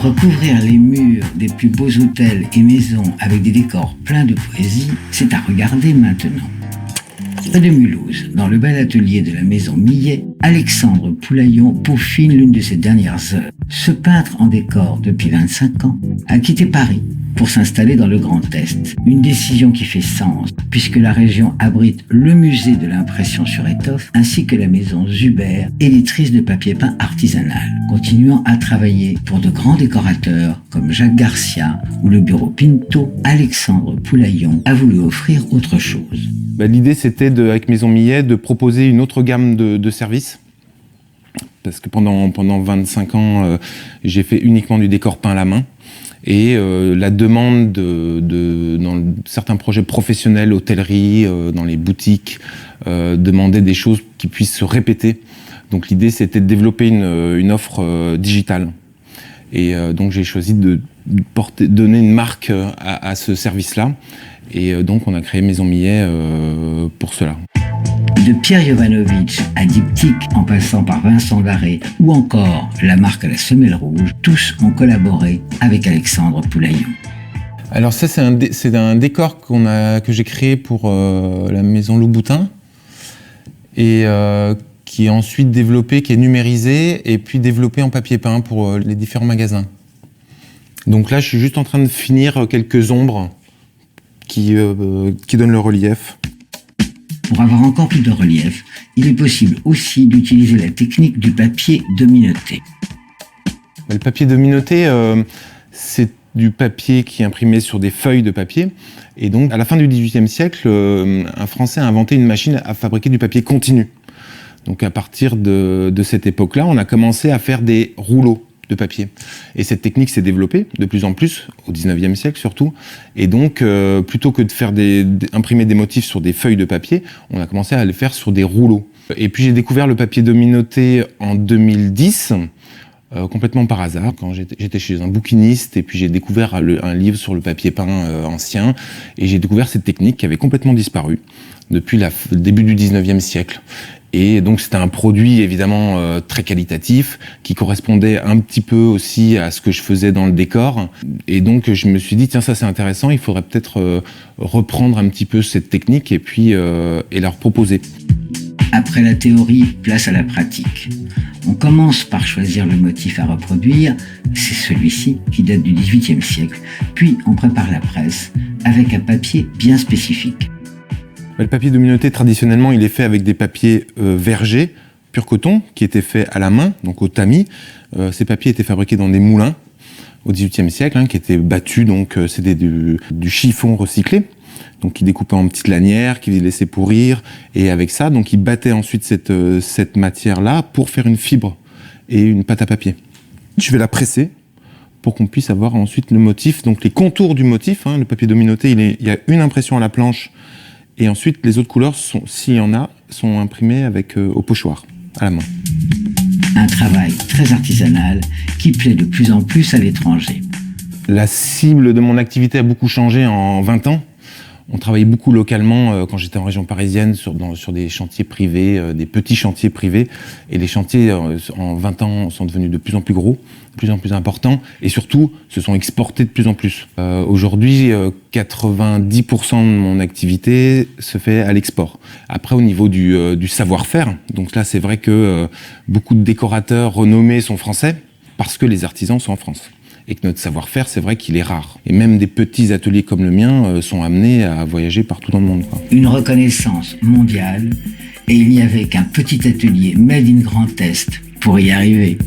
Recouvrir les murs des plus beaux hôtels et maisons avec des décors pleins de poésie, c'est à regarder maintenant. Près de Mulhouse, dans le bel atelier de la maison Millet, Alexandre Poulaillon peaufine l'une de ses dernières œuvres. Ce peintre en décor depuis 25 ans a quitté Paris pour s'installer dans le Grand Est. Une décision qui fait sens, puisque la région abrite le musée de l'impression sur étoffe, ainsi que la maison Zuber, éditrice de papier peint artisanal. Continuant à travailler pour de grands décorateurs comme Jacques Garcia ou le bureau Pinto, Alexandre Poulaillon a voulu offrir autre chose. L'idée, c'était, avec Maison Millet, de proposer une autre gamme de services. Parce que pendant 25 ans, j'ai fait uniquement du décor peint à la main. Et la demande dans certains projets professionnels, hôtellerie, dans les boutiques, demandait des choses qui puissent se répéter. Donc l'idée, c'était de développer une offre digitale. Et donc j'ai choisi de donner une marque à ce service-là. Et donc on a créé Maison Millet pour cela. De Pierre Jovanovic à Diptyque, en passant par Vincent Larrey ou encore la marque à la semelle rouge, tous ont collaboré avec Alexandre Poulaillon. Alors ça, c'est un décor que j'ai créé pour la maison Louboutin et qui est ensuite développé, qui est numérisé et puis développé en papier peint pour les différents magasins. Donc là, je suis juste en train de finir quelques ombres qui donnent le relief. Pour avoir encore plus de relief, il est possible aussi d'utiliser la technique du papier dominoté. Le papier dominoté, c'est du papier qui est imprimé sur des feuilles de papier. Et donc, à la fin du XVIIIe siècle, un Français a inventé une machine à fabriquer du papier continu. Donc, à partir de cette époque-là, on a commencé à faire des rouleaux de papier. Et cette technique s'est développée de plus en plus, au XIXe siècle surtout. Et donc, plutôt que de faire imprimer des motifs sur des feuilles de papier, on a commencé à les faire sur des rouleaux. Et puis j'ai découvert le papier dominoté en 2010, complètement par hasard, quand j'étais chez un bouquiniste, et puis j'ai découvert un livre sur le papier peint ancien, et j'ai découvert cette technique qui avait complètement disparu depuis le début du XIXe siècle. Et donc c'était un produit évidemment très qualitatif, qui correspondait un petit peu aussi à ce que je faisais dans le décor. Et donc je me suis dit, tiens, ça c'est intéressant, il faudrait peut-être reprendre un petit peu cette technique et puis et la proposer. Après la théorie, place à la pratique. On commence par choisir le motif à reproduire, c'est celui-ci qui date du XVIIIe siècle, puis on prépare la presse avec un papier bien spécifique. Le papier dominoté, traditionnellement, il est fait avec des papiers vergers, pur coton, qui étaient faits à la main, donc au tamis. Ces papiers étaient fabriqués dans des moulins au XVIIIe siècle, qui étaient battus, donc c'était du chiffon recyclé, donc qui découpait en petites lanières, qui les laissait pourrir, et avec ça, donc ils battaient ensuite cette matière-là pour faire une fibre et une pâte à papier. Je vais la presser pour qu'on puisse avoir ensuite le motif, donc les contours du motif. Le papier dominoté, il y a une impression à la planche. Et ensuite, les autres couleurs, s'il y en a, sont imprimées au pochoir, à la main. Un travail très artisanal qui plaît de plus en plus à l'étranger. La cible de mon activité a beaucoup changé en 20 ans. On travaillait beaucoup localement quand j'étais en région parisienne sur des chantiers privés, des petits chantiers privés. Et les chantiers, en 20 ans, sont devenus de plus en plus gros, de plus en plus importants, et surtout, se sont exportés de plus en plus. Aujourd'hui, 90% de mon activité se fait à l'export. Après, au niveau du savoir-faire, donc là, c'est vrai que beaucoup de décorateurs renommés sont français, parce que les artisans sont en France. Et que notre savoir-faire, c'est vrai qu'il est rare. Et même des petits ateliers comme le mien sont amenés à voyager partout dans le monde, quoi. Une reconnaissance mondiale, et il n'y avait qu'un petit atelier Made in Grand Est pour y arriver.